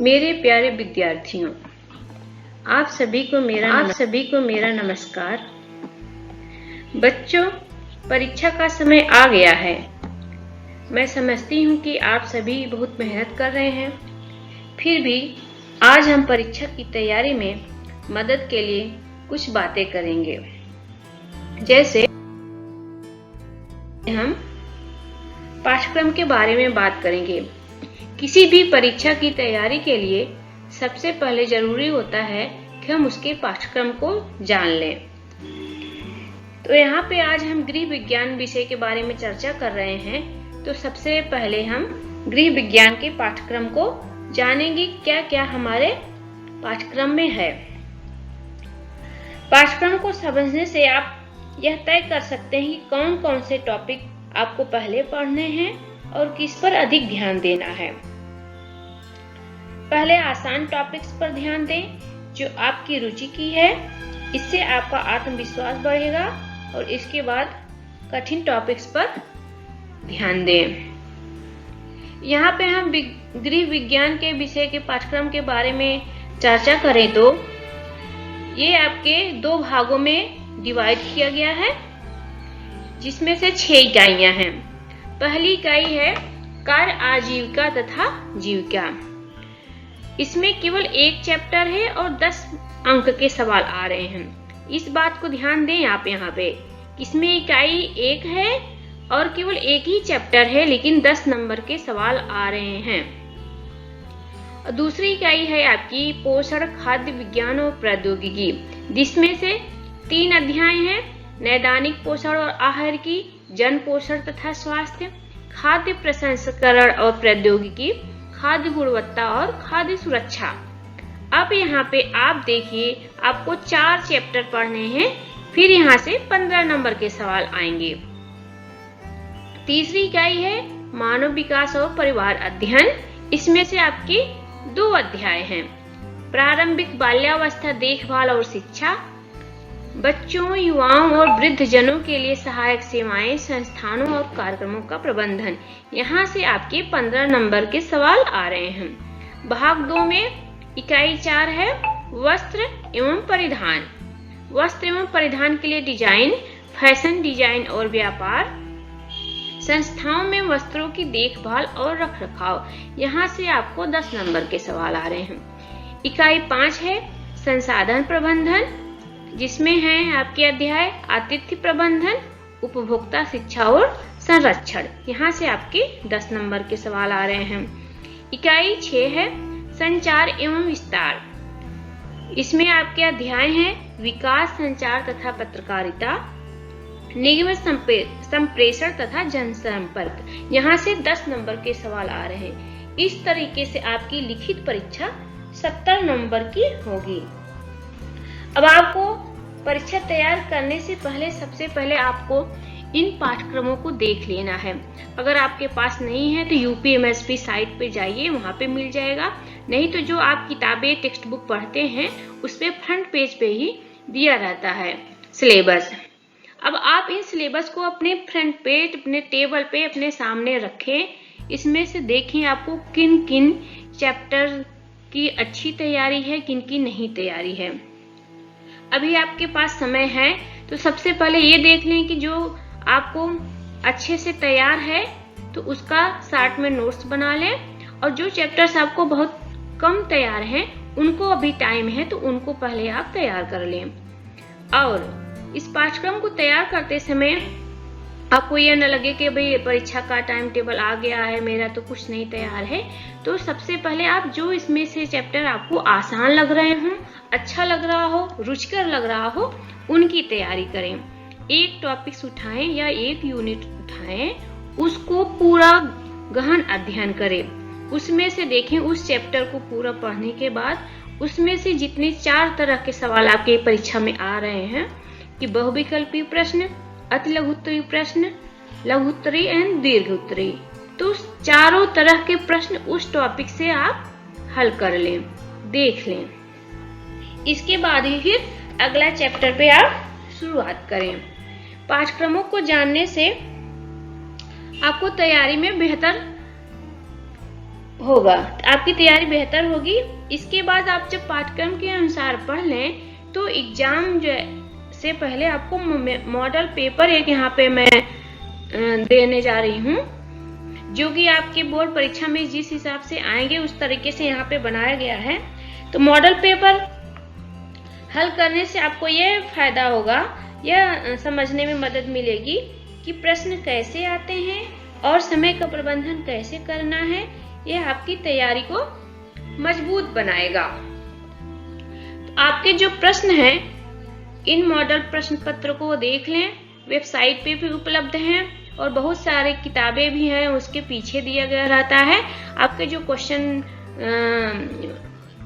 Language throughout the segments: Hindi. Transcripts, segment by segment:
मेरे प्यारे विद्यार्थियों, आप सभी को मेरा नमस्कार। बच्चों, परीक्षा का समय आ गया है। मैं समझती हूँ कि आप सभी बहुत मेहनत कर रहे हैं। फिर भी आज हम परीक्षा की तैयारी में मदद के लिए कुछ बातें करेंगे। जैसे हम पाठ्यक्रम के बारे में बात करेंगे। किसी भी परीक्षा की तैयारी के लिए सबसे पहले जरूरी होता है कि हम उसके पाठ्यक्रम को जान लें। तो यहाँ पे आज हम गृह विज्ञान विषय के बारे में चर्चा कर रहे हैं। तो सबसे पहले हम गृह विज्ञान के पाठ्यक्रम को जानेंगे, क्या क्या हमारे पाठ्यक्रम में है। पाठ्यक्रम को समझने से आप यह तय कर सकते हैं कि कौन कौन से टॉपिक आपको पहले पढ़ने हैं और किस पर अधिक ध्यान देना है। पहले आसान टॉपिक्स पर ध्यान दें जो आपकी रुचि की है, इससे आपका आत्मविश्वास बढ़ेगा। और इसके बाद कठिन टॉपिक्स पर ध्यान दें। यहाँ पे हम गृह विज्ञान के विषय के पाठ्यक्रम के बारे में चर्चा करें तो ये आपके 2 भागों में डिवाइड किया गया है, जिसमें से 6 इकाइयां हैं। पहली इकाई है कार्य आजीविका तथा जीविका। इसमें केवल 1 चैप्टर है और 10 अंक के सवाल आ रहे हैं। इस बात को ध्यान दें आप यहाँ पे, इसमें इकाई 1 है और केवल 1 ही चैप्टर है, लेकिन 10 नंबर के सवाल आ रहे हैं। और दूसरी इकाई है आपकी पोषण, खाद्य विज्ञान और प्रौद्योगिकी, जिसमें से 3 अध्याय हैं। नैदानिक पोषण और आहार की, जन पोषण तथा स्वास्थ्य, खाद्य प्रसंस्करण और प्रौद्योगिकी, खाद्य गुणवत्ता और खाद्य सुरक्षा। अब यहाँ पे आप देखिए, आपको 4 चैप्टर पढ़ने हैं, फिर यहाँ से 15 नंबर के सवाल आएंगे। तीसरी इकाई है मानव विकास और परिवार अध्ययन। इसमें से आपके 2 अध्याय हैं। प्रारंभिक बाल्यावस्था देखभाल और शिक्षा, बच्चों, युवाओं और वृद्ध जनों के लिए सहायक सेवाएं, संस्थानों और कार्यक्रमों का प्रबंधन। यहाँ से आपके 15 नंबर के सवाल आ रहे हैं। भाग 2 में इकाई 4 है वस्त्र एवं परिधान। वस्त्र एवं परिधान के लिए डिजाइन, फैशन डिजाइन और व्यापार, संस्थाओं में वस्त्रों की देखभाल और रखरखाव। यहाँ से आपको 10 नंबर के सवाल आ रहे हैं। इकाई 5 है संसाधन प्रबंधन, जिसमें है आपके अध्याय आतिथ्य प्रबंधन, उपभोक्ता शिक्षा और संरक्षण। यहाँ से आपके 10 नंबर के सवाल आ रहे हैं। इकाई 6 है संचार एवं विस्तार। इसमें आपके अध्याय हैं विकास, संचार तथा पत्रकारिता, निगम संप्रेषण तथा जनसंपर्क। यहाँ से 10 नंबर के सवाल आ रहे हैं। इस तरीके से आपकी लिखित परीक्षा 70 नंबर की होगी। अब आपको परीक्षा तैयार करने से पहले सबसे पहले आपको इन पाठ्यक्रमों को देख लेना है। अगर आपके पास नहीं है तो यूपीएमएसपी साइट पे जाइए, वहाँ पे मिल जाएगा। नहीं तो जो आप किताबें टेक्स्ट बुक पढ़ते हैं उस पे फ्रंट पेज पे ही दिया रहता है सिलेबस। अब आप इन सिलेबस को अपने फ्रंट पेज, अपने टेबल पे अपने सामने रखें। इसमें से देखें आपको किन किन चैप्टर की अच्छी तैयारी है, किन की नहीं तैयारी है। अभी आपके पास समय है तो सबसे पहले ये देख लें कि जो आपको अच्छे से तैयार है तो उसका साथ में नोट्स बना लें, और जो चैप्टर्स आपको बहुत कम तैयार हैं उनको अभी टाइम है तो उनको पहले आप तैयार कर लें। और इस पाठ्यक्रम को तैयार करते समय आपको यह न लगे कि भाई परीक्षा का टाइम टेबल आ गया है, मेरा तो कुछ नहीं तैयार है। तो सबसे पहले आप जो इसमें से चैप्टर आपको आसान लग रहे हों, अच्छा लग रहा हो, रुचिकर लग रहा हो, उनकी तैयारी करें। एक टॉपिक्स उठाएं या एक यूनिट उठाएं, उसको पूरा गहन अध्ययन करें। उसमें से देखें, उस चैप्टर को पूरा पढ़ने के बाद उसमें से जितने 4 तरह के सवाल आपके परीक्षा में आ रहे हैं कि बहुविकल्पी प्रश्न, अति लघुत्तरीय प्रश्न, लघुत्तरीय एंड दीर्घ उत्तरीय, तो चारों तरह के प्रश्न उस टॉपिक से आप हल कर लें, देख लें। इसके बाद ही फिर अगला चैप्टर पे आप शुरुआत करें। पाठ्यक्रमों को जानने से आपको तैयारी में बेहतर होगा, आपकी तैयारी बेहतर होगी। इसके बाद आप जब पाठ्यक्रम के अनुसार पढ़ लें तो एग्जाम से पहले आपको मॉडल पेपर एक यहाँ पे मैं देने जा रही हूँ, जो कि आपके बोर्ड परीक्षा में जिस हिसाब से आएंगे उस तरीके से यहाँ पे बनाया गया है। तो मॉडल पेपर हल करने से आपको ये फायदा होगा, यह समझने में मदद मिलेगी कि प्रश्न कैसे आते हैं और समय का प्रबंधन कैसे करना है। यह आपकी तैयारी को मजबूत बनाएगा। तो आपके जो प्रश्न हैं, इन मॉडल प्रश्न पत्र को देख लें, वेबसाइट पे भी उपलब्ध हैं और बहुत सारे किताबें भी हैं, उसके पीछे दिया गया रहता है। आपके जो क्वेश्चन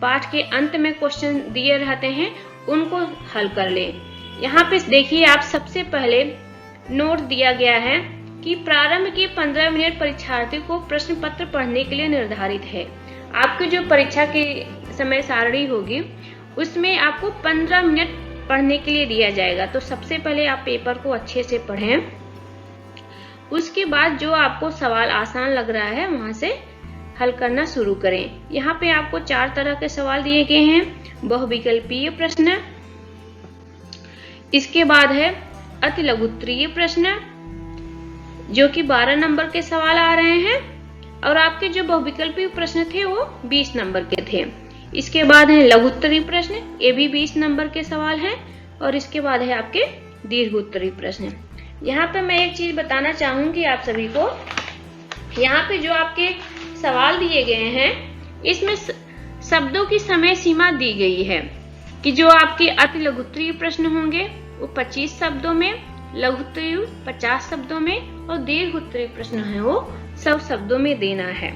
पाठ के अंत में क्वेश्चन दिए रहते हैं उनको हल कर लें। यहाँ पे देखिए, आप सबसे पहले नोट दिया गया है कि प्रारंभ के 15 मिनट परीक्षार्थियों को प्रश्न पत्र पढ़ने के लिए निर्धारित है। आपकी जो परीक्षा की समय सारणी होगी उसमें आपको 15 मिनट पढ़ने के लिए दिया जाएगा। तो सबसे पहले आप पेपर को अच्छे से पढ़ें, उसके बाद जो आपको सवाल आसान लग रहा है वहां से हल करना शुरू करें। यहाँ पे आपको 4 तरह के सवाल दिए गए हैं। बहुविकल्पीय प्रश्न, इसके बाद है अति लघुत्तरीय प्रश्न जो कि 12 नंबर के सवाल आ रहे हैं, और आपके जो बहुविकल्पीय प्रश्न थे वो 20 नंबर के थे। इसके बाद है लघुत्तरीय प्रश्न, ये भी 20 नंबर के सवाल हैं, और इसके बाद है आपके दीर्घोत्तरीय प्रश्न। यहाँ पे मैं एक चीज बताना चाहूंगी आप सभी को, यहाँ पे जो आपके सवाल दिए गए हैं इसमें शब्दों की समय सीमा दी गई है कि जो आपके अति लघुत्तरीय प्रश्न होंगे वो 25 शब्दों में, लघुत्तरीय 50 शब्दों में, और दीर्घोत्तरीय प्रश्न है वो 100 शब्दों में देना है।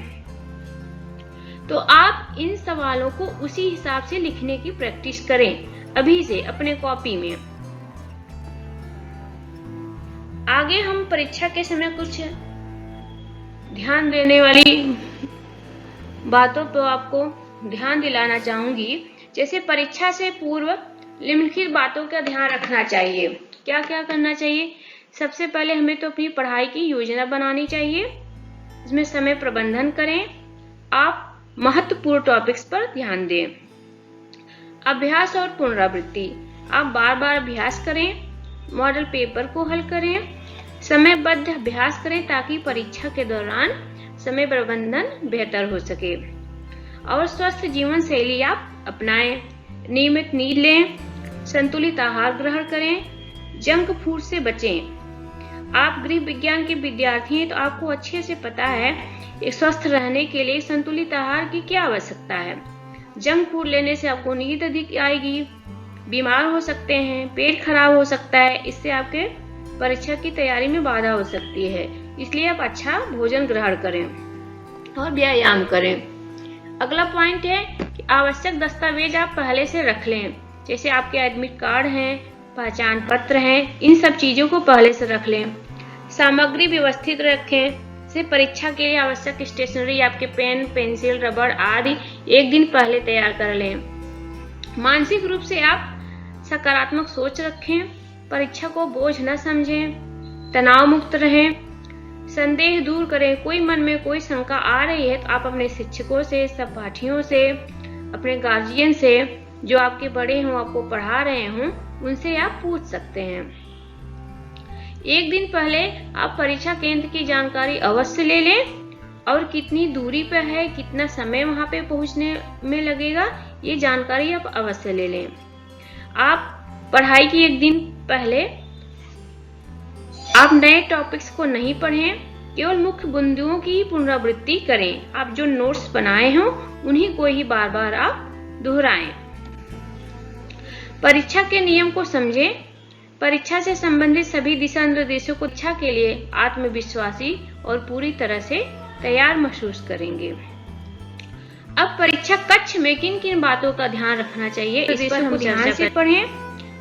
तो आप इन सवालों को उसी हिसाब से लिखने की प्रैक्टिस करें अभी से अपने कॉपी में। आगे हम परीक्षा के समय कुछ ध्यान देने वाली बातों पर आपको ध्यान दिलाना चाहूंगी। जैसे परीक्षा से पूर्व निम्नलिखित बातों का ध्यान रखना चाहिए। क्या क्या करना चाहिए? सबसे पहले हमें तो अपनी पढ़ाई की योजना बनानी चाहिए, इसमें समय प्रबंधन करें। आप महत्वपूर्ण टॉपिक्स पर ध्यान दें। अभ्यास और पुनरावृत्ति, आप बार बार अभ्यास करें, मॉडल पेपर को हल करें, समयबद्ध अभ्यास करें ताकि परीक्षा के दौरान समय प्रबंधन बेहतर हो सके। और स्वस्थ जीवन शैली आप अपनाएं, नियमित नींद लें, संतुलित आहार ग्रहण करें, जंक फूड से बचें। आप गृह विज्ञान के विद्यार्थी हैं तो आपको अच्छे से पता है एक स्वस्थ रहने के लिए संतुलित आहार की क्या आवश्यकता है। जंक फूड लेने से आपको नींद अधिक आएगी, बीमार हो सकते हैं, पेट खराब हो सकता है, इससे आपके परीक्षा की तैयारी में बाधा हो सकती है। इसलिए आप अच्छा भोजन ग्रहण करें और व्यायाम करें। अगला पॉइंट है कि आवश्यक दस्तावेज आप पहले से रख लें, जैसे आपके एडमिट कार्ड हैं, पहचान पत्र हैं, इन सब चीजों को पहले से रख लें। सामग्री व्यवस्थित रखें, से परीक्षा के लिए आवश्यक स्टेशनरी, आपके पेन, पेंसिल, रबड़ आदि एक दिन पहले तैयार कर लें। मानसिक रूप से आप सकारात्मक सोच रखें, परीक्षा को बोझ न समझें, तनाव मुक्त रहें, संदेह दूर करें। कोई मन में कोई शंका आ रही है तो आप अपने शिक्षकों से, सहपाठियों से, अपने गार्जियन से, जो आपके बड़े हों, आपको पढ़ा रहे हों, उनसे आप पूछ सकते हैं। एक दिन पहले आप परीक्षा केंद्र की जानकारी अवश्य ले लें और कितनी दूरी पर है, कितना समय वहां पे पहुंचने में लगेगा, ये जानकारी आप अवश्य ले लें। आप पढ़ाई की एक दिन पहले आप नए टॉपिक्स को नहीं पढ़ें, केवल मुख्य बिंदुओं की पुनरावृत्ति करें। आप जो नोट्स बनाए हों उन्हीं को ही बार बार आप दोहराएं। परीक्षा के नियम को समझें। परीक्षा से संबंधित सभी दिशा निर्देशों को परीक्षा के लिए आत्मविश्वासी और पूरी तरह से तैयार महसूस करेंगे। अब परीक्षा कक्ष में किन किन बातों का ध्यान रखना चाहिए, इस पर हम ध्यान से पढ़ें।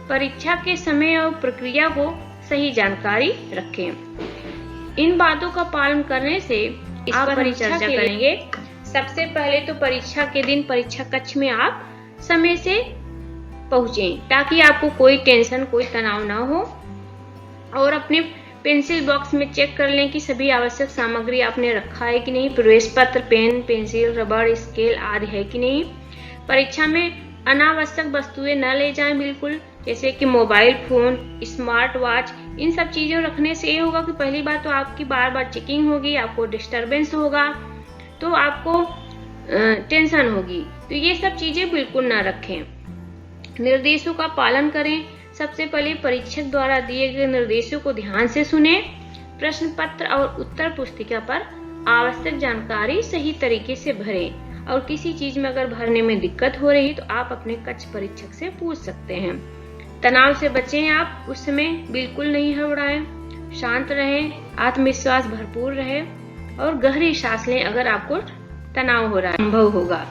परीक्षा के समय और प्रक्रिया को सही जानकारी रखें। इन बातों का पालन करने से इस पर हम चर्चा करेंगे। सबसे पहले तो परीक्षा के दिन परीक्षा कक्ष में आप समय से पहुंचें ताकि आपको कोई टेंशन, कोई तनाव ना हो, और अपने पेंसिल बॉक्स में चेक कर लें कि सभी आवश्यक सामग्री आपने रखा है कि नहीं। प्रवेश पत्र, पेन, पेंसिल, रबड़, स्केल आदि है कि नहीं। परीक्षा में अनावश्यक वस्तुएं न ले जाएं बिल्कुल, जैसे कि मोबाइल फोन, स्मार्ट वॉच। इन सब चीज़ों रखने से ये होगा कि पहली बात तो आपकी बार बार चेकिंग होगी, आपको डिस्टरबेंस होगा, तो आपको टेंशन होगी। तो ये सब चीज़ें बिल्कुल ना रखें। निर्देशों का पालन करें। सबसे पहले परीक्षक द्वारा दिए गए निर्देशों को ध्यान से सुने। प्रश्न पत्र और उत्तर पुस्तिका पर आवश्यक जानकारी सही तरीके से भरें और किसी चीज में अगर भरने में दिक्कत हो रही तो आप अपने कक्ष परीक्षक से पूछ सकते हैं। तनाव से बचें, आप उस समय बिल्कुल नहीं घबराएं, शांत रहें, आत्मविश्वास भरपूर रहे और गहरी सांस लें अगर आपको तनाव हो रहा है, अनुभव होगा।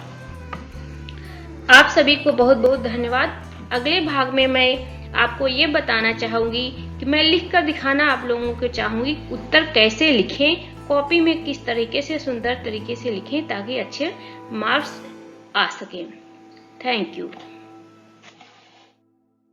आप सभी को बहुत बहुत धन्यवाद। अगले भाग में मैं आपको ये बताना चाहूंगी कि मैं लिखकर दिखाना आप लोगों को चाहूंगी उत्तर कैसे लिखें, कॉपी में किस तरीके से सुंदर तरीके से लिखें ताकि अच्छे मार्क्स आ सकें। Thank you.